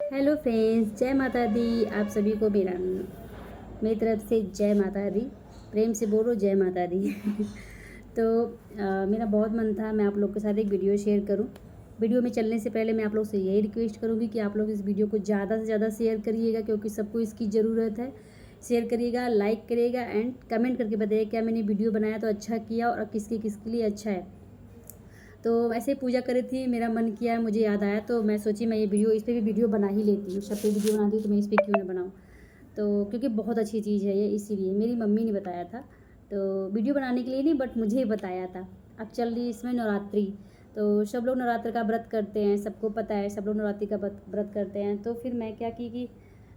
Hello friends, जय माता दी। आप सभी को मेरी तरफ से जय माता दी। प्रेम से बोलो जय माता दी। तो मेरा बहुत मन था मैं आप लोग के साथ एक वीडियो शेयर करूं। वीडियो में चलने से पहले मैं आप लोग से यही रिक्वेस्ट करूंगी कि आप लोग इस वीडियो को ज़्यादा से ज़्यादा शेयर करिएगा, क्योंकि सबको इसकी ज़रूरत है। शेयर करिएगा, लाइक करिएगा एंड कमेंट करके बताइए क्या मैंने वीडियो बनाया तो अच्छा किया और किसके किसके लिए अच्छा है। तो ऐसे पूजा करी थी, मेरा मन किया, मुझे याद आया तो मैं सोची मैं ये वीडियो इस पर भी वीडियो बना ही लेती हूँ। सब पे वीडियो बनाती हूँ तो मैं इस पर क्यों ना बनाऊँ। तो क्योंकि बहुत अच्छी चीज़ है ये, इसीलिए मेरी मम्मी ने बताया था। तो वीडियो बनाने के लिए नहीं, बट मुझे ही बताया था। अब चल रही इसमें नवरात्रि, तो सब लोग नवरात्र का व्रत करते हैं, सबको पता है सब लोग नवरात्रि का व्रत करते हैं। तो फिर मैं क्या की कि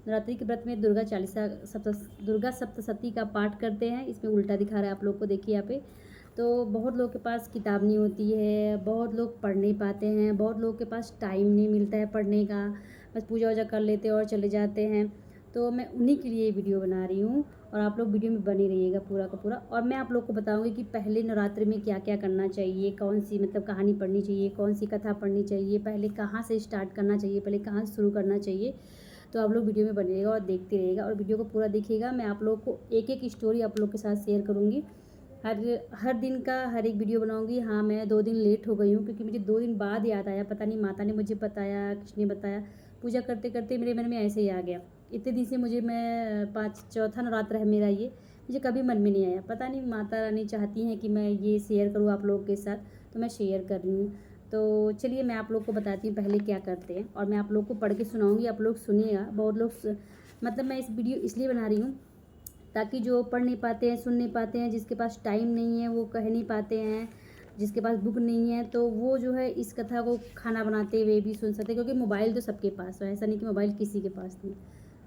नवरात्रि के व्रत में दुर्गा चालीसा दुर्गा सप्तशती का पाठ करते हैं। इसमें उल्टा दिखा रहा है आप लोग को, देखिए यहाँ पे। तो बहुत लोग के पास किताब नहीं होती है, बहुत लोग पढ़ नहीं पाते हैं, बहुत लोग के पास टाइम नहीं मिलता है पढ़ने का, बस पूजा वूजा कर लेते हैं और चले जाते हैं। तो मैं उन्हीं के लिए वीडियो बना रही हूँ और आप लोग वीडियो में बने रहिएगा पूरा का पूरा। और मैं आप लोग को बताऊँगी कि पहले नवरात्रि में क्या क्या करना चाहिए, कौन सी मतलब कहानी पढ़नी चाहिए, कौन सी कथा पढ़नी चाहिए, पहले कहाँ से स्टार्ट करना चाहिए, पहले कहाँ से शुरू करना चाहिए। तो आप लोग वीडियो में बनिएगा और देखते रहिएगा और वीडियो को पूरा देखिएगा। मैं आप लोग को एक एक स्टोरी आप लोग के साथ शेयर करूँगी। हर हर दिन का हर एक वीडियो बनाऊंगी। हाँ, मैं 2 दिन लेट हो गई हूँ क्योंकि मुझे 2 दिन बाद याद आया, पता नहीं माता ने मुझे बताया किसने बताया। पूजा करते करते मेरे मन में ऐसे ही आ गया। इतने दिन से मुझे मैं 5 चौथा नवरात्र है मेरा ये, मुझे कभी मन में नहीं आया। पता नहीं माता रानी चाहती हैं कि मैं ये शेयर करूँ आप लोगों के साथ, तो मैं शेयर कर रही हूँ। तो चलिए मैं आप लोग को बताती हूँ पहले क्या करते हैं और मैं आप लोग को पढ़ के सुनाऊँगी, आप लोग सुनिएगा। बहुत लोग मतलब मैं इस वीडियो इसलिए बना रही हूँ ताकि जो पढ़ नहीं पाते हैं, सुन नहीं पाते हैं, जिसके पास टाइम नहीं है वो कह नहीं पाते हैं, जिसके पास बुक नहीं है, तो वो जो है इस कथा को खाना बनाते हुए भी सुन सकते हैं। क्योंकि मोबाइल तो सबके पास है, ऐसा नहीं कि मोबाइल किसी के पास नहीं,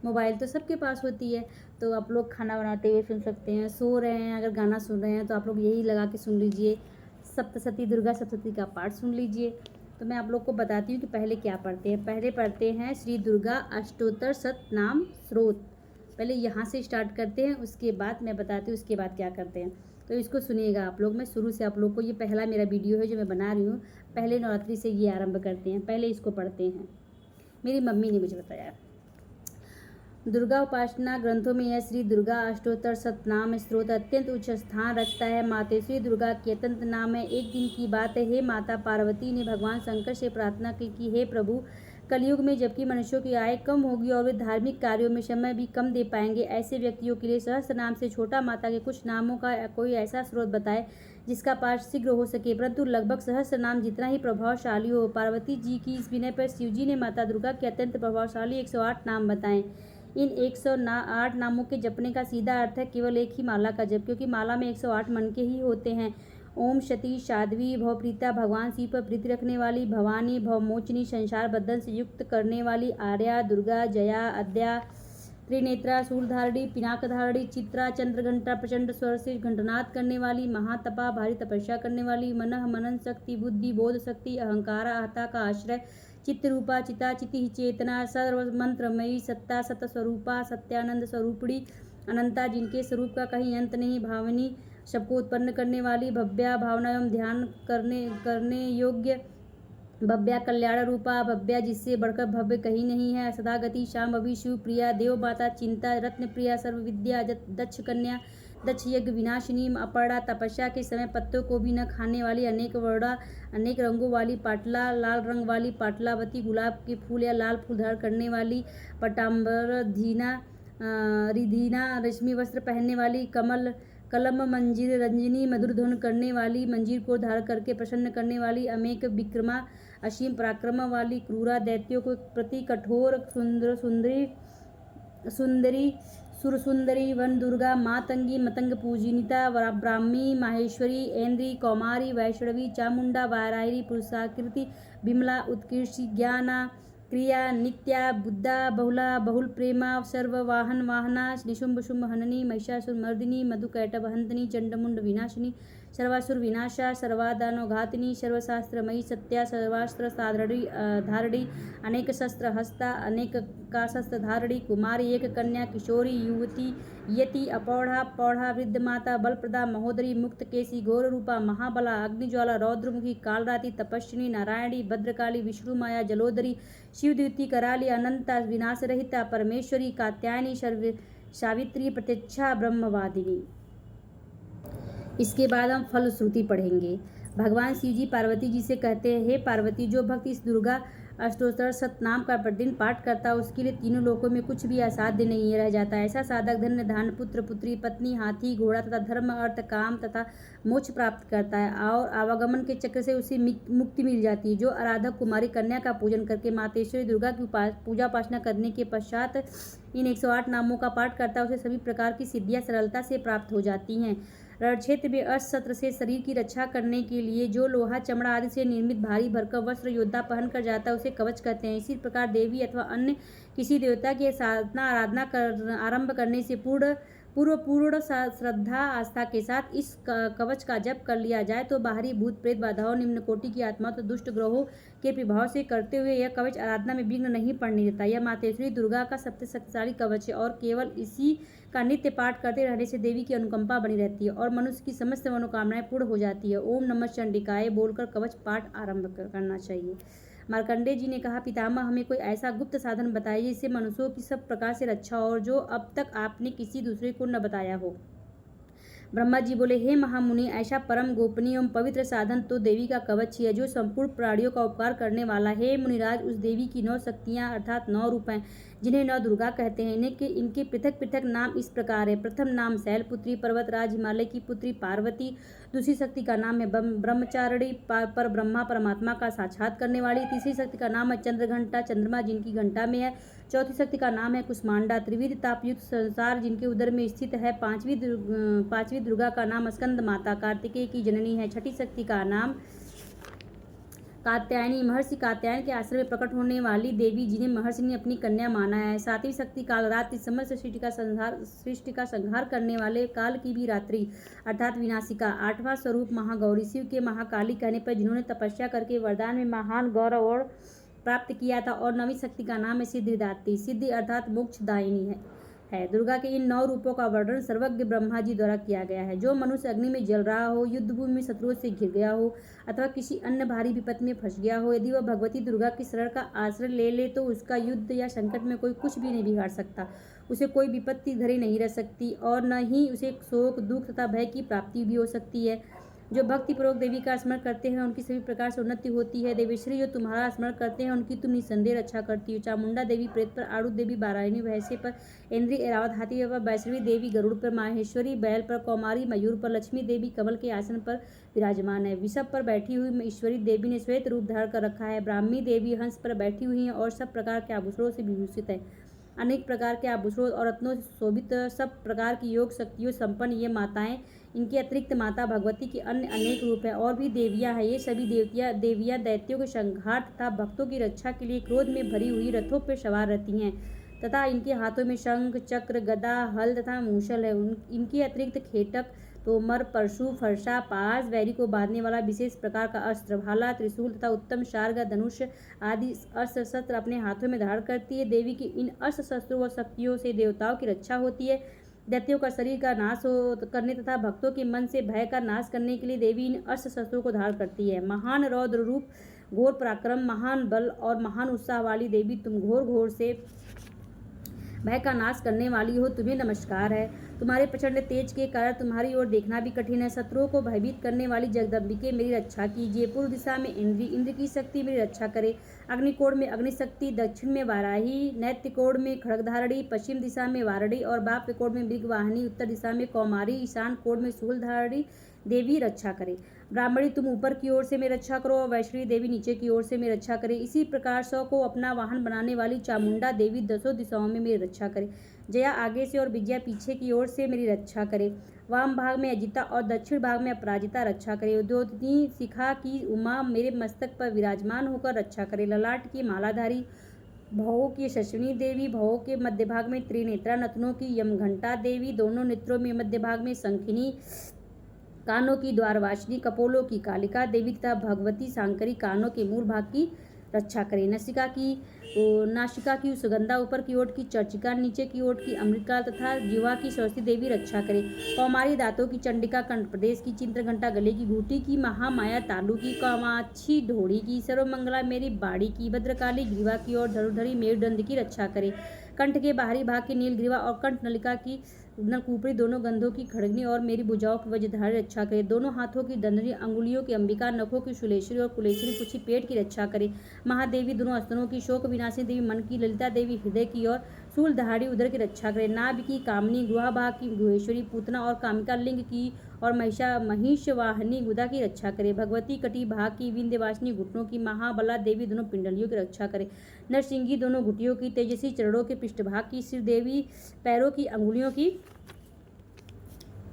मोबाइल तो सबके पास होती है। तो आप लोग खाना बनाते हुए सुन सकते हैं, सो रहे हैं, अगर गाना सुन रहे हैं तो आप लोग यही लगा के सुन लीजिए, सप्तशती दुर्गा सप्तशती का पाठ सुन लीजिए। तो मैं आप लोग को बताती हूँ कि पहले क्या पढ़ते हैं। पहले पढ़ते हैं श्री दुर्गा अष्टोत्तर शतनाम स्रोत। पहले यहाँ से स्टार्ट करते हैं, उसके बाद मैं बताती हूँ उसके बाद क्या करते हैं। तो इसको सुनिएगा आप लोग। मैं शुरू से आप लोग को, ये पहला मेरा वीडियो है जो मैं बना रही हूँ। पहले नवरात्रि से ये आरंभ करते हैं, पहले इसको पढ़ते हैं। मेरी मम्मी ने मुझे बताया। दुर्गा उपासना ग्रंथों में यह श्री दुर्गा अष्टोत्तर शतनाम स्त्रोत अत्यंत उच्च स्थान रखता है। मातेश्वरी दुर्गा के अत्यंत नाम है। एक दिन की बात है, हे माता पार्वती ने भगवान शंकर से प्रार्थना की कि हे प्रभु, कलयुग में जबकि मनुष्यों की आय कम होगी और वे धार्मिक कार्यों में समय भी कम दे पाएंगे, ऐसे व्यक्तियों के लिए सहस्त्र नाम से छोटा माता के कुछ नामों का कोई ऐसा स्रोत बताए जिसका पाठ शीघ्र हो सके, परंतु लगभग सहस्त्र नाम जितना ही प्रभावशाली हो। पार्वती जी की इस विनय पर शिव जी ने माता दुर्गा के अत्यंत प्रभावशाली 108 नाम बताएं। इन 108 नामों के जपने का सीधा अर्थ है केवल एक ही माला का जप, क्योंकि माला में 108 मन के ही होते हैं। ओम सती साध्वी भवप्रीता, भगवान शिव पर प्रीति रखने वाली, भवानी भवमोचनी, संसार बंधन से युक्त करने वाली, आर्या, दुर्गा, जया, अद्या, त्रिनेत्रा, शूलधारणी, पिनाकधारणी, चित्रा, चंद्रघंटा, प्रचंड स्वर से घंटनाद करने वाली, महातपा, भारी तपस्या करने वाली, मनः मनन शक्ति, बुद्धि बोध शक्ति, अहंकार आहता का आश्रय, चित्तरूपा, चिता चिति चेतना, सर्व मंत्रमयी, सत्ता सत स्वरूपा, सत्यानंद स्वरूपणी, अनंता जिनके स्वरूप का कहीं अंत नहीं, भावनी, सबको उत्पन्न करने वाली, भव्या, भावना एवं ध्यान करने योग्य, भव्या, कल्याण रूपा, भव्या जिससे बढ़कर भव्य कहीं नहीं है, सदागति, शाम्भवी, शिव प्रिया, देव माता, चिंता, रत्न प्रिया, सर्व विद्या, दक्ष कन्या, दक्ष यज्ञ विनाशिनी, अपर्णा, तपस्या के समय पत्तों को भी न खाने वाली, अनेक वर्णा, अनेक रंगों वाली, पाटला, लाल रंग वाली, पाटलावती, गुलाब के फूल या लाल फूल धारण करने वाली, पटाम्बर धीना, रिधीना, रश्मि वस्त्र पहनने वाली, कमल कलम मंजीर रंजनी, मधुर ध्वन करने वाली, मंजीर को धारण करके प्रसन्न करने वाली, अमेक विक्रमा, असीम पराक्रम वाली, क्रूरा, दैत्यों के प्रति कठोर, सुंदरी सुरसुंदरी, वन दुर्गा, मातंगी, मतंग पूजिनिता, ब्राह्मी, माहेश्वरी, ऐन्द्री, कौमारी, वैष्णवी, चामुंडा, वारायरी, पुरुषाकृति, विमला, उत्कृष्टि, ज्ञाना, क्रिया, नित्या, बुद्धा, बहुला, बहुल प्रेमा, सर्ववाहन वाहना, निशुंभ शुंभ हननी, महिषासुर मर्दिनी, मधुकैटभ हंतनी, चंडमुंड विनाशिनी, सर्वासुर विनाशा, सर्वादानवघातिनी, सर्वशास्त्रमयी सत्या, सर्वास्त्र धारणी, अनेक शस्त्र हस्ता, अनेक का शस्त्र धारणी, कुमारी, एक कन्या, किशोरी, युवती, यति, अपौढ़ा, पौढ़ा, वृद्ध माता, बलप्रदा, महोदरी, मुक्त केसी, घोर रूपा, महाबला, अग्निज्वाला, रौद्रमुखी, कालराति, तपस्विनी, नारायणी, भद्रकाली, विष्णु माया, जलोदरी, शिवद्युति, कराली, अनंता, विनाश रहिता, परमेश्वरी, कात्यायनी, सावित्री, प्रत्यक्षा, ब्रह्मवादिनी। इसके बाद हम फलश्रुति पढ़ेंगे। भगवान शिव जी पार्वती जी से कहते हैं, हे पार्वती, जो भक्त इस दुर्गा अष्टोत्तर सतनाम का प्रतिदिन पाठ करता है उसके लिए तीनों लोकों में कुछ भी असाध्य नहीं रह जाता। ऐसा साधक धन्य धान पुत्र पुत्री पत्नी हाथी घोड़ा तथा धर्म अर्थ काम तथा मोक्ष प्राप्त करता है और आवागमन के चक्र से उसे मुक्ति मिल जाती है। जो आराधक कुमारी कन्या का पूजन करके मातेश्वरी दुर्गा की पूजा उपासना करने के पश्चात इन 108 नामों का पाठ करता है उसे सभी प्रकार की सिद्धियां सरलता से प्राप्त हो जाती हैं। रण क्षेत्र में अस्त्र से शरीर की रक्षा करने के लिए जो लोहा चमड़ा आदि से निर्मित भारी भरकम वस्त्र योद्धा पहन कर जाता है उसे कवच कहते हैं। इसी प्रकार देवी अथवा अन्य किसी देवता की साधना आराधना आरंभ करने से पूर्ण श्रद्धा आस्था के साथ इस कवच का जप कर लिया जाए तो बाहरी भूत प्रेत बाधाओं निम्न कोटि की आत्मा तो दुष्ट ग्रहों के प्रभाव से करते हुए यह कवच आराधना में विघ्न नहीं पड़ने देता। यह मातेश्वरी दुर्गा का सबसे शक्तिशाली कवच है और केवल इसी का नित्य पाठ करते रहने से देवी की अनुकंपा बनी रहती है और मनुष्य की समस्त मनोकामनाएं पूर्ण हो जाती है। ओम नमः चंडिकाय बोलकर कवच पाठ आरंभ करना चाहिए। मार्कंडेय जी ने कहा, पितामह हमें कोई ऐसा गुप्त साधन बताइए जिससे मनुष्यों की सब प्रकार से रक्षा हो और जो अब तक आपने किसी दूसरे को न बताया हो। ब्रह्मा जी बोले, हे महामुनि, ऐसा परम गोपनीय एवं पवित्र साधन तो देवी का कवच ही है जो संपूर्ण प्राणियों का उपकार करने वाला है। मुनिराज, उस देवी की 9 शक्तियां अर्थात 9 रूप हैं जिन्हें 9 दुर्गा कहते हैं। इनके पृथक पृथक नाम इस प्रकार है। प्रथम नाम शैलपुत्री पर्वतराज हिमालय की पुत्री पार्वती। दूसरी शक्ति का नाम है ब्रह्मचारिणी पर ब्रह्मा परमात्मा का साक्षात करने वाली। तीसरी शक्ति का नाम है चंद्रघंटा चंद्रमा जिनकी घंटा में है। चौथी शक्ति का नाम है कुष्मांडा त्रिविध तापयुक्त संसार जिनके उदर में स्थित है। पांचवी दुर्गा का नाम स्कंद माता कार्तिकेय की जननी है। छठी शक्ति का नाम कात्यायनी महर्षि कात्यायन के आश्रम में प्रकट होने वाली देवी जिन्हें महर्षि ने अपनी कन्या माना है। सातवीं शक्ति कालरात्रि समस्त सृष्टि का संहार करने वाले काल की भी रात्रि अर्थात विनाशिका। आठवां स्वरूप महागौरी शिव के महाकाली कहने पर जिन्होंने तपस्या करके वरदान में महान गौरव और प्राप्त किया था। और नवीं शक्ति का नाम है सिद्धिदात्री सिद्धि अर्थात मोक्षदायिनी है। दुर्गा के इन 9 रूपों का वर्णन सर्वज्ञ ब्रह्मा जी द्वारा किया गया है। जो मनुष्य अग्नि में जल रहा हो, युद्ध भूमि में शत्रुओं से घिर गया हो अथवा किसी अन्य भारी विपत्ति में फंस गया हो, यदि वह भगवती दुर्गा की शरण का आश्रय ले ले तो उसका युद्ध या संकट में कोई कुछ भी नहीं बिगाड़ सकता। उसे कोई विपत्ति धरी नहीं रह सकती और न ही उसे शोक दुख तथा भय की प्राप्ति भी हो सकती है। जो भक्तिपूर्वक देवी का स्मरण करते हैं उनकी सभी प्रकार से उन्नति होती है। देवेश्वरी, जो तुम्हारा स्मरण करते हैं उनकी तुम निसंदेह रक्षा करती हो। चामुंडा देवी प्रेत पर, आड़ू देवी बारायणी भैंसे पर, इंद्री एरावत हाथी पर, वैष्णवी देवी गरुड़ पर, माहेश्वरी बैल पर, कौमारी मयूर पर, लक्ष्मी देवी कमल के आसन पर विराजमान है। विषभ पर बैठी हुई ईश्वरी देवी ने श्वेत रूप धारण कर रखा है। ब्राह्मी देवी हंस पर बैठी हुई है और सब प्रकार के आभूषणों से विभूषित है। अनेक प्रकार के आभूषणों और रत्नों से शोभित सब प्रकार की योग शक्तियों संपन्न ये माताएं। इनके अतिरिक्त माता भगवती के अन्य अनेक रूप हैं और भी देवियां हैं। ये सभी देवियां दैत्यों के संहार तथा भक्तों की रक्षा के लिए क्रोध में भरी हुई रथों पर सवार रहती हैं तथा इनके हाथों में शंख चक्र गदा हल तथा मूसल है। इनके अतिरिक्त खेटक तोमर परशु फरसा पास वैरी को बांधने वाला विशेष प्रकार का अस्त्र भाला त्रिशूल तथा उत्तम शार्ग धनुष आदि अस्त्र शस्त्र अपने हाथों में धारण करती है। देवी की इन अस्त्र शस्त्रों व शक्तियों से देवताओं की रक्षा होती है। दैत्यों का शरीर का नाश करने तथा भक्तों के मन से भय का नाश करने के लिए देवी इन अस्त्र शस्त्रों को धारण करती है। महान रौद्र रूप घोर पराक्रम महान बल और महान उत्साह वाली देवी, तुम घोर से भय का नाश करने वाली हो, तुम्हें नमस्कार है। तुम्हारे प्रचंड तेज के कारण तुम्हारी ओर देखना भी कठिन है। शत्रुओं को भयभीत करने वाली जगदम्बिके मेरी रक्षा कीजिए। पूर्व दिशा में इंद्र की शक्ति मेरी रक्षा करे। अग्निकोण में अग्निशक्ति, दक्षिण में वाराही, नैत्य कोण में खड्गधारणी, पश्चिम दिशा में वारणी और बाप्य कोण में मृगवाहिनी, उत्तर दिशा में कौमारी, ईशान कोण में शूलधारणी देवी रक्षा करे। ब्राह्मणी, तुम ऊपर की ओर से मेरी रक्षा करो और वैष्णवी देवी नीचे की ओर से मेरी रक्षा करे। इसी प्रकार 100 को अपना वाहन बनाने वाली चामुंडा देवी 10 दिशाओं में मेरी रक्षा करे। जया आगे से और विजया पीछे की ओर से मेरी रक्षा करे। वाम भाग में अजिता और दक्षिण भाग में अपराजिता रक्षा करे। उद्योतनी शिखा की उमा मेरे मस्तक पर विराजमान होकर रक्षा करे। ललाट की मालाधारी भवों की शशनी देवी, भवों के मध्य भाग में त्रिनेत्रा, नथनों की यमघंटा देवी, दोनों नेत्रों में मध्य भाग में शंखिनी कानों की द्वारवासिनी, कपोलों की कालिका देवी तथा भगवती शांकरी कानों के मूल भाग की रक्षा करे। नासिका की सुगंधा, ऊपर की ओट की चर्चिका, नीचे की ओट की अमृतकाल तथा जिह्वा की सरस्वती देवी रक्षा करे। कौमारी दांतों की चंडिका, कंठ प्रदेश की चित्रघंटा, गले की घूटी की महामाया, तालु की कामाक्षी, ढोड़ी की सर्वमंगला मेरी बाड़ी की भद्रकाली, ग्रीवा की ओर धनुधरी मेरुदंड की रक्षा करे। कंठ के बाहरी भाग की नीलग्रीवा और कंठ नलिका की नलकूपरी, दोनों गंधों की खड़गनी और मेरी भुजाओं की वज्रधारी रक्षा करे। दोनों हाथों की दंडनी, अंगुलियों की अंबिका, नखों की शूलेश्वरी और कुलेश्वरी, कुछ पेट की रक्षा करे। महादेवी दोनों स्तनों की, शोक विनाशिनी देवी मन की, ललिता देवी हृदय की और शूलधारी उदर की रक्षा करे। नाभि की कामिनी, गुहाभाग की गुहेश्वरी, पूतना और कामिका लिंग की और महिषवाहिनी गुदा की रक्षा करे। भगवती कटी भाग की, विंध्यवासिनी घुटनों की, महाबला देवी दोनों पिंडलियों की रक्षा करे। नरसिंगी दोनों घुटियों की, तेजस्वी चरणों के पृष्ठभाग की, श्रीदेवी पैरों की, अंगुलियों की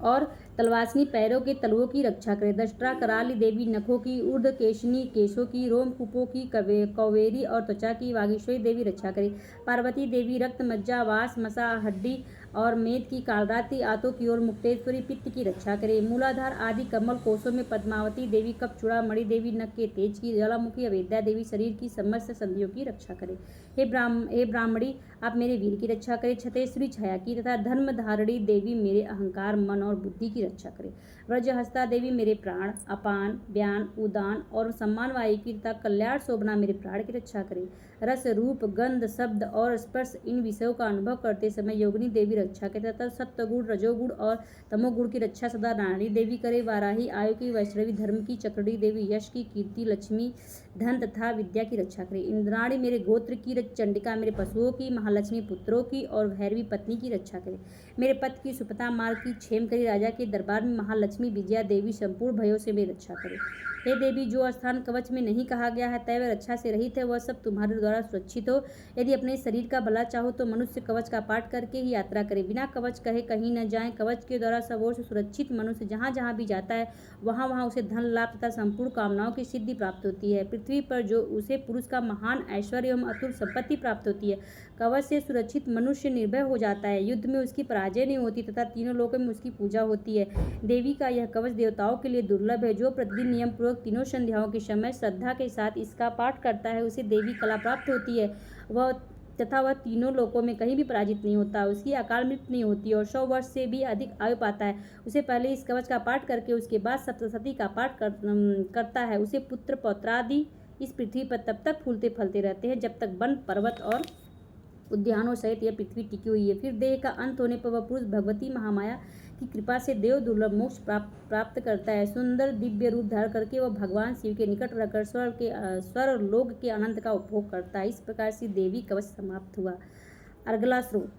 और तलवासिनी पैरों के तलवों की रक्षा करे। दष्ट्रा कराली देवी नखों की, ऊर्ध्व केशनी केशों की, रोमकूपों की, कवेरी और त्वचा की, वागीश्वरी देवी रक्षा करे। पार्वती देवी रक्त, मज्जा, वास, मसा, हड्डी और मेद की, कालरात्रि आंतों की ओर मुक्तेश्वरी पित्त की रक्षा करे। मूलाधार आदि कमल कोशों में पद्मावती देवी, कप चूड़ामणि देवी नख के तेज की, ज्वालामुखी अवेद्या देवी शरीर की समस्त संधियों की रक्षा करे। हे ब्राह्मणी, आप मेरे वीर की रक्षा करें। छतेश्वरी छाया की तथा धर्मधारिणी देवी मेरे अहंकार, मन और बुद्धि की रक्षा करे। व्रजहस्ता देवी मेरे प्राण, अपान, व्यान, उदान और सम्मान वायु की तथा कल्याण शोभना मेरे प्राण की रक्षा करे। रस, रूप, गंध, शब्द और स्पर्श इन विषयों का अनुभव करते समय योगिनी देवी रक्षा करे तथा सत्वगुण, रजोगुण और तमोगुण की रक्षा सदा नारायणी देवी करे। वाराही आयु की, वैष्णवी धर्म की, चक्रणी देवी यश की, कीर्ति, लक्ष्मी, धन तथा विद्या की रक्षा करे। इंद्राणी मेरे गोत्र की, चंडिका मेरे पशुओं की, महालक्ष्मी पुत्रों की और भैरवी पत्नी की रक्षा करे। मेरे पति की सुपता मार्ग की, क्षेम करी राजा के दरबार में महालक्ष्मी विजया देवी संपूर्ण भयों से मेरी रक्षा करे। हे देवी, जो स्थान कवच में नहीं कहा गया है तय वह रक्षा से रहित है, वह सब तुम्हारे द्वारा सुरक्षित हो। यदि अपने शरीर का भला चाहो तो मनुष्य कवच का पाठ करके ही यात्रा करे, बिना कवच कहे कहीं न जाए। कवच के द्वारा सब ओर से सुरक्षित मनुष्य जहाँ जहाँ भी जाता है वहाँ वहाँ उसे धन लाभ तथा संपूर्ण कामनाओं की सिद्धि प्राप्त होती है। पृथ्वी पर जो उसे पुरुष का महान ऐश्वर्य एवं अतुल संपत्ति प्राप्त होती है। कवच से सुरक्षित मनुष्य निर्भय हो जाता है, युद्ध में उसकी पराजय नहीं होती तथा तीनों लोकों में उसकी पूजा होती है। देवी का यह कवच देवताओं के लिए दुर्लभ है। जो प्रतिदिन नियम पूर्वक तीनों संध्याओं के समय श्रद्धा के साथ इसका पाठ करता है उसे देवी कला प्राप्त होती है, वह तीनों लोकों में कहीं भी पराजित नहीं होता, उसकी अकाल मृत्यु नहीं होती और 100 वर्ष से भी अधिक आयु पाता है। उसे पहले इस कवच का पाठ करके उसके बाद सप्तशती का पाठ करता है, उसे पुत्र पौत्रादि इस पृथ्वी पर तब तक फूलते फलते रहते हैं जब तक वन, पर्वत और उद्यानों सहित यह पृथ्वी टिकी हुई है। फिर देह का अंत होने पर वह पुरुष भगवती महामाया की कृपा से देव दुर्लभ मोक्ष प्राप्त करता है। सुंदर दिव्य रूप धारण करके वह भगवान शिव के निकट रहकर स्वर लोक के आनंद का उपभोग करता है। इस प्रकार से देवी कवच समाप्त हुआ। अगला स्रोत,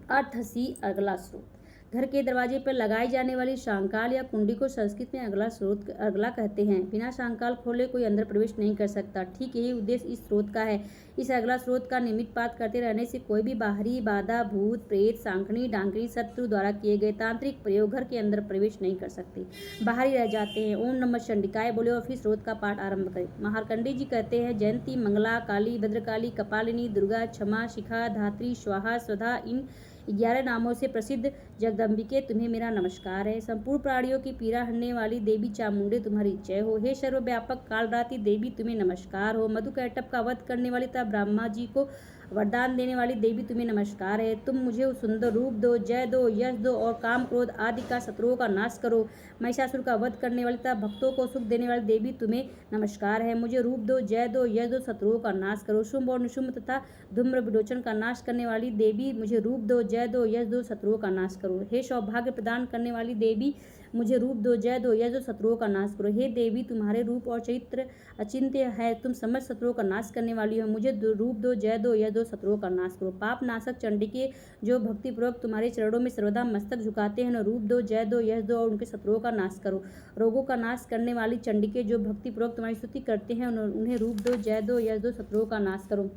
अर्थसी अगला स्रोत। घर के दरवाजे पर लगाई जाने वाली शांकाल या कुंडी को संस्कृत में अगला कहते हैं। बिना शांकाल खोले कोई अंदर प्रवेश नहीं कर सकता। ठीक यही उद्देश्य इस स्रोत का है। इस अगला स्रोत का नियमित पाठ करते रहने से कोई भी बाहरी बाधा, भूत, प्रेत, सांकनी, डांकनी, शत्रु द्वारा किए गए तांत्रिक प्रयोग घर के अंदर प्रवेश नहीं कर सकते, बाहर ही रह जाते हैं। ओम नमः चंडिकाय बोले और फिर स्रोत का पाठ आरंभ करें। महारकंडी जी कहते हैं, जयंती, मंगला, काली, भद्रकाली, कपालिनी, दुर्गा, क्षमा, शिखा, धात्री, स्वाहा, स्वधा, इन 11 नामों से प्रसिद्ध जगदम्बिके तुम्हें मेरा नमस्कार है। संपूर्ण प्राणियों की पीड़ा हरने वाली देवी चामुंडे तुम्हारी जय हो। हे सर्वव्यापक कालरात्रि देवी तुम्हें नमस्कार हो। मधुकैटभ का वध करने वाली तथा ब्रह्मा जी को वरदान देने वाली देवी तुम्हें नमस्कार है। तुम मुझे सुंदर रूप दो, जय दो, यश दो और काम क्रोध आदि का शत्रुओं का नाश करो। महिषासुर का वध करने वाली तथा भक्तों को सुख देने वाली देवी तुम्हें नमस्कार है। मुझे रूप दो, जय दो, यश दो, शत्रुओं का नाश करो। शुंभ और निशुंभ तथा धूम्र विलोचन का नाश करने वाली देवी मुझे रूप दो, जय दो, यश दो, शत्रुओं का नाश करो। हे सौभाग्य प्रदान करने वाली देवी मुझे रूप दो, जय दो, यश दो, शत्रुओं का नाश करो। हे देवी, तुम्हारे रूप और चरित्र अचिंत्य है, तुम समस्त शत्रुओं का नाश करने वाली हो। मुझे रूप दो, जय दो, यश दो, शत्रुओं का नाश करो। पाप नाशक चंडिके जो भक्तिपूर्वक तुम्हारे चरणों में सर्वदा मस्तक झुकाते हैं, रूप दो, जय दो, यश दो और उनके शत्रुओं का नाश करो। रोगों का नाश करने वाली चंडिके जो भक्तिपूर्वक तुम्हारी स्तुति करते हैं, उन्हें रूप दो, जय दो, यश दो, शत्रुओं का नाश करो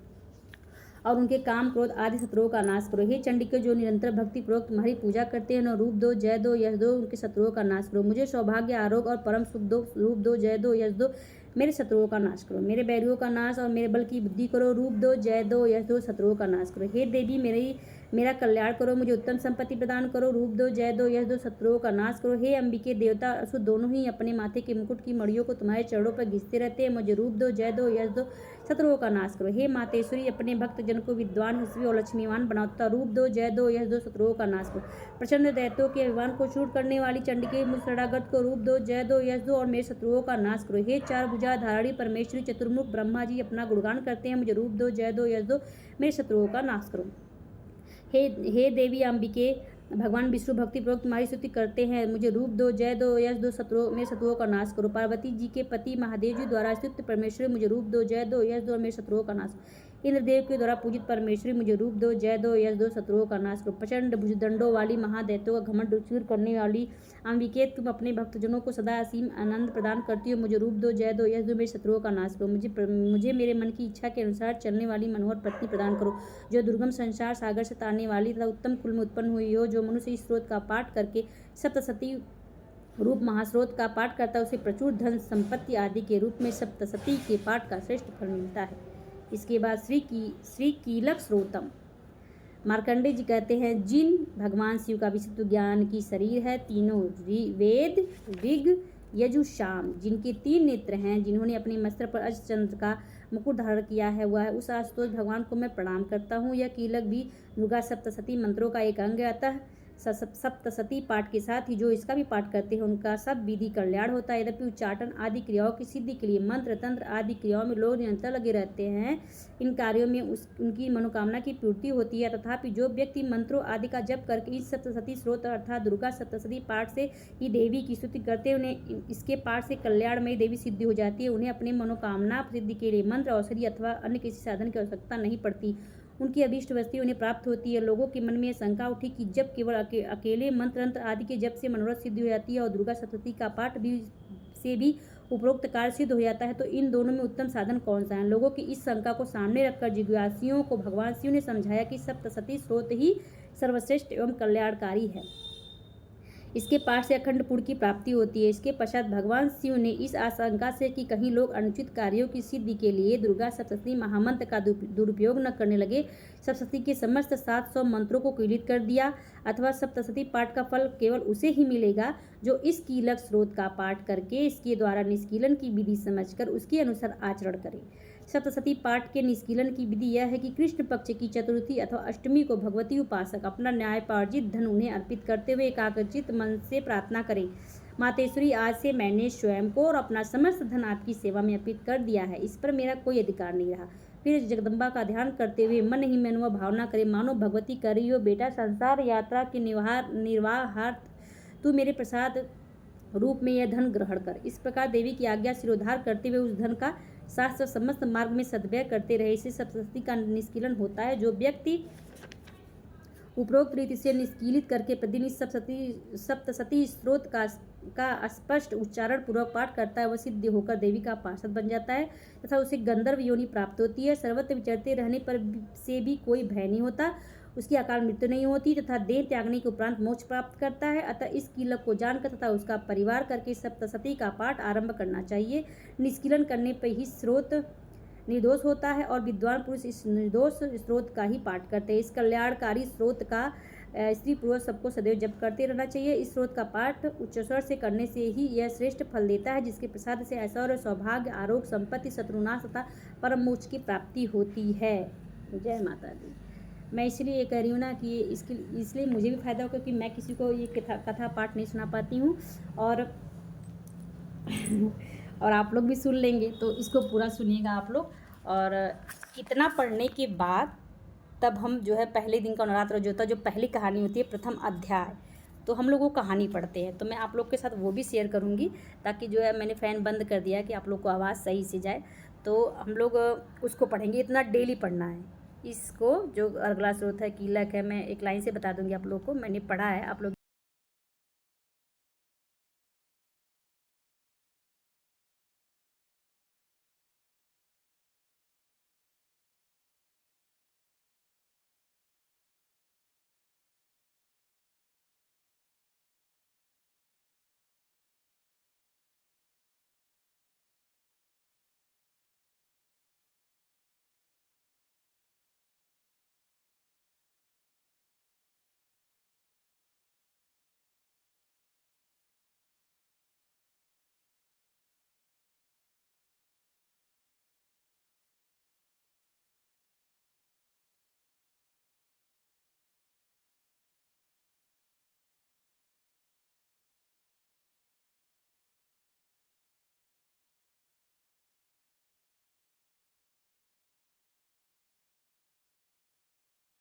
और उनके काम क्रोध आदि शत्रुओं का नाश करो। हे चंडिके जो निरंतर भक्तिपूर्वक तुम्हारी पूजा करते हैं, रूप दो, जय दो, यश दो, उनके शत्रुओं का नाश करो। मुझे सौभाग्य, आरोग्य और परम सुख दो, रूप दो, जय दो, यश दो, मेरे शत्रुओं का नाश करो, मेरे बैरियों का नाश और मेरे बल की बुद्धि करो, रूप दो, जय दो, यश दो, शत्रुओं का नाश करो। हे देवी मेरा कल्याण करो, मुझे उत्तम संपत्ति प्रदान करो, रूप दो, जय दो, यश दो, शत्रुओं का नाश करो। हे अंबिके, देवता असुर दोनों ही अपने माथे के मुकुट की मड़ियों को तुम्हारे चरणों पर घिसते रहते हैं, मुझे रूप दो, जय दो, यश दो, शत्रुओं का नाश करो। हे मातेश्वरी, अपने भक्त जन को विद्वान, यशस्वी और लक्ष्मीवान बनाओ तथा रूप दो, जय दो, यश दो, शत्रुओं का नाश करो। प्रचंड दैत्यों के अभिमान को चूर करने वाली चंडिके, मुझ शरणागत को रूप दो, जय दो, यश दो और मेरे शत्रुओं का नाश करो। हे चार भुजा धारणी परमेश्वरी चतुर्मुख ब्रह्मा जी अपना गुणगान करते हैं, मुझे रूप दो, जय दो, यश दो, मेरे शत्रुओं का नाश करो। हे देवी अंबिके, भगवान विष्णु भक्तिपूर्वक तुम्हारी स्तुति करते हैं, मुझे रूप दो, जय दो, यश दो, मेरे शत्रुओं का नाश करो। पार्वती जी के पति महादेव जी द्वारा स्तुत परमेश्वरी, मुझे रूप दो, जय दो, यश दो, मेरे शत्रुओं का नाश। इंद्रदेव के द्वारा पूजित परमेश्वरी, मुझे रूप दो, जय दो, यश दो, शत्रुओं का नाश करो। प्रचंड भुजदंडों वाली महादैत्यों का घमंड चूर करने वाली अंबिके, तुम अपने भक्तजनों को सदा असीम आनंद प्रदान करती हो, मुझे रूप दो, जय दो, यश दो, मेरे शत्रुओं का नाश करो। मुझे मेरे मन की इच्छा के अनुसार चलने वाली मनोहर पत्नी प्रदान करो, जो दुर्गम संसार सागर से तारने वाली तथा उत्तम कुल में उत्पन्न हुई हो, जो मनुष्य इस स्रोत का पाठ करके सप्तसती रूप महास्रोत का पाठ करता है, उसे प्रचुर धन संपत्ति आदि के रूप में सप्तसती के पाठ का श्रेष्ठ फल मिलता है। इसके बाद श्री कीलक स्रोतम। मार्कंडे जी कहते हैं, जिन भगवान शिव का विशुद्ध ज्ञान की शरीर है, तीनों वेद, ऋग, यजु, साम, जिनके 3 नेत्र हैं, जिन्होंने अपने मस्तक पर अजचंद्र का मुकुट धारण किया है, हुआ है, उस आशुतोष भगवान को मैं प्रणाम करता हूँ। यह कीलक भी दुर्गा सप्तशती मंत्रों का एक अंग है, अतः सप्तशती पाठ के साथ ही जो इसका भी पाठ करते हैं उनका सब विधि कल्याण होता है। यद्यपि उच्चाटन आदि क्रियाओं की सिद्धि के लिए मंत्र तंत्र आदि क्रियाओं में लोग निरंतर लगे रहते हैं, इन कार्यों में उनकी मनोकामना की पूर्ति होती है। तथापि जो व्यक्ति मंत्रों आदि का जप करके इस सप्तशती स्रोत अर्थात दुर्गा सप्तशती पाठ से ही देवी की स्तुति करते हैं, उन्हें इसके पाठ से कल्याणमयी देवी सिद्धि हो जाती है। उन्हें अपने मनोकामना सिद्धि के लिए मंत्र, औषधि अथवा अन्य किसी साधन की आवश्यकता नहीं पड़ती, उनकी अभीष्ट वस्तु उन्हें प्राप्त होती है। लोगों के मन में यह शंका उठी कि जब केवल अकेले मंत्र तंत्र आदि के जप से मनोरथ सिद्धि हो जाती है और दुर्गा सप्तशती का पाठ से भी उपरोक्त कार्य सिद्ध हो जाता है, तो इन दोनों में उत्तम साधन कौन सा है? लोगों की इस शंका को सामने रखकर जिज्ञासियों को भगवान शिव ने समझाया कि सप्तशती स्रोत ही सर्वश्रेष्ठ एवं कल्याणकारी है, इसके पाठ से अखंड पुण्य की प्राप्ति होती है। इसके पश्चात भगवान शिव ने इस आशंका से कि कहीं लोग अनुचित कार्यों की सिद्धि के लिए दुर्गा सप्तशती महामंत्र का दुरुपयोग न करने लगे, सप्तशती के समस्त 700 मंत्रों को कीलित कर दिया, अथवा सप्तशती पाठ का फल केवल उसे ही मिलेगा जो इस कीलक स्रोत का पाठ करके इसके द्वारा निष्कीलन की विधि समझकर उसके अनुसार आचरण करे। सप्तशती पाठ के निष्कीलन की विधि यह है कि कृष्ण पक्ष की चतुर्थी अथवा अष्टमी को भगवती उपासक अपना न्यायपार्जित धन उन्हें अर्पित करते हुए एकाग्रचित मन से प्रार्थना करें, मातेश्वरी, आज से मैंने स्वयं को और अपना समस्त धन आपकी सेवा में अर्पित कर दिया है, इस पर मेरा कोई अधिकार नहीं रहा। फिर जगदम्बा का ध्यान करते हुए मन ही मन वह भावना करे, मानो भगवती कर रही हो, बेटा संसार यात्रा के निर्वाहार्थ तू मेरे प्रसाद रूप में यह धन ग्रहण कर। इस प्रकार देवी की आज्ञा सिरोधार करते हुए उस धन का शास्त्र समस्त मार्ग में सद्व्यय करते रहे। इससे सप्तशती का निष्कीलन होता है। जो व्यक्ति उपरोक्त रीति से निष्कीलित करके प्रतिदिन सप्तशती स्रोत का स्पष्ट उच्चारण पूर्वक पाठ करता है, वह सिद्ध होकर देवी का पार्षद बन जाता है तथा उसे गंधर्व योनि प्राप्त होती है। सर्वत्र विचरते रहने पर से भी कोई भय नहीं होता, उसकी अकाल मृत्यु नहीं होती तथा देह त्यागने के उपरांत मोक्ष प्राप्त करता है। अतः इस कीलक को जानकर तथा उसका परिवार करके सप्तशती का पाठ आरंभ करना चाहिए। निष्कीलन करने पर ही स्रोत निर्दोष होता है और विद्वान पुरुष इस निर्दोष स्रोत का ही पाठ करते हैं। इस कल्याणकारी स्रोत का स्त्री पुरुष सबको सदैव जप करते रहना चाहिए। इस स्रोत का पाठ उच्च स्वर से करने से ही यह श्रेष्ठ फल देता है, जिसके प्रसाद से ऐश्वर्य, सौभाग्य, आरोग्य, संपत्ति, शत्रुनाश तथा परम मोक्ष की प्राप्ति होती है। जय माता दी। मैं इसलिए ये कह रही हूँ ना कि इसलिए मुझे भी फायदा हो, क्योंकि मैं किसी को ये कथा पाठ नहीं सुना पाती हूँ और आप लोग भी सुन लेंगे, तो इसको पूरा सुनिएगा आप लोग। और इतना पढ़ने के बाद तब हम जो है पहले दिन का नवरात्र जो होता है, जो पहली कहानी होती है प्रथम अध्याय, तो हम लोग वो कहानी पढ़ते हैं, तो मैं आप लोग के साथ वो भी शेयर करूँगी, ताकि जो है मैंने फ़ैन बंद कर दिया कि आप लोग को आवाज़ सही से जाए, तो हम लोग उसको पढ़ेंगे। इतना डेली पढ़ना है इसको। जो अगला स्रोत है कीलक है, मैं एक लाइन से बता दूँगी आप लोग को, मैंने पढ़ा है, आप लोग